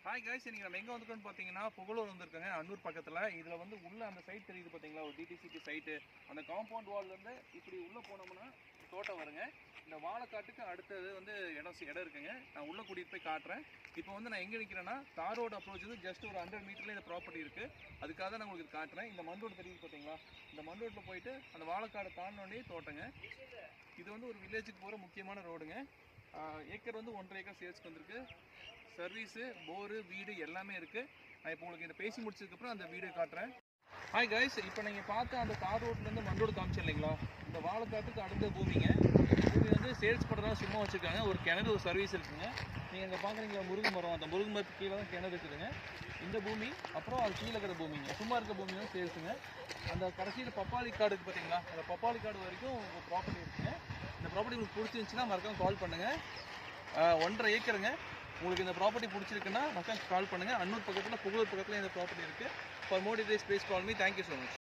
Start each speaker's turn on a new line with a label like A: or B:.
A: Hi guys, இன்னைக்கு நம்ம எங்கே வந்துருக்கோம்னு பார்த்தீங்கன்னா புகழூர் வந்திருக்காங்க, அன்னூர் பக்கத்தில். இதில் வந்து உள்ள அந்த சைட் தெரியுது பார்த்தீங்களா, ஒரு டிடிசிபி சைட்டு. அந்த காம்பவுண்ட் வால்லேருந்து இப்படி உள்ளே போனோம்னா தோட்டம் வருங்க. இந்த வாழைக்காட்டுக்கு அடுத்தது வந்து இடம் இருக்குங்க. நான் உள்ளே கூட்டிகிட்டு போய் காட்டுறேன். இப்போ வந்து நான் எங்கே நிற்கிறேன்னா, தார் ரோடு அப்ரோச் வந்து ஜஸ்ட் ஒரு 100 மீட்டரில் இந்த ப்ராப்பர்ட்டி இருக்குது. அதுக்காக தான் நான் உங்களுக்கு காட்டுறேன். இந்த மண் ரோடு தெரியுது பார்த்தீங்களா, இந்த மண் ரோட்டில் போயிட்டு அந்த வாழைக்காடை தாண்டினோடனே தோட்டங்க. இது வந்து ஒரு வில்லேஜுக்கு போகிற முக்கியமான ரோடுங்க. ஏக்கர் வந்து 1.5 ஏக்கர் சேல்ஸ்க்கு வந்திருக்கு. சர்வீஸு, போரு, வீடு எல்லாமே இருக்குது. நான் இப்போ உங்களுக்கு இந்த பேசி முடிச்சதுக்கப்புறம் அந்த வீடியோ காட்டுறேன். ஹாய் கைஸ், இப்போ நீங்கள் பார்த்த அந்த தார் ரோட்லேருந்து மண் ரோடு காமிச்சு இல்லைங்களா, இந்த வாழைக்காட்டுக்கு அடுத்த பூமிங்க. பூமி வந்து சேல்ஸ் பண்ணுறதா சும்மா வச்சுருக்காங்க. ஒரு கிணறு, ஒரு சர்வீஸ் இருக்குதுங்க. நீங்கள் இங்கே பார்க்குறீங்களா முருங்கை மரம், அந்த முருங்கை மரத்துக்கு கீழே தான் கிணறு இருக்குதுங்க. இந்த பூமி அப்புறம் அது கீழே இருக்கிற பூமிங்க, சும்மா இருக்க பூமி தான் சேல்ஸுங்க. அந்த கடைசியில் பப்பாளி காடுக்கு பார்த்தீங்களா, அந்த பப்பாளி காடு வரைக்கும் ஒரு ப்ராப்பர்ட்டி இருக்குங்க. இந்த ப்ராப்பர்ட்டி உங்களுக்கு பிடிச்சிருந்துச்சுன்னா மறக்காம கால் பண்ணுங்கள். 1.5 ஏக்கருங்க. உங்களுக்கு இந்த ப்ராப்பர்ட்டி பிடிச்சிருக்குன்னா மறக்காம கால் பண்ணுங்கள். அன்னூர் பக்கத்தில், புகழூர் பக்கத்தில் இந்த ப்ராப்பர்ட்டி இருக்குது. For more details please call me. Thank you so much.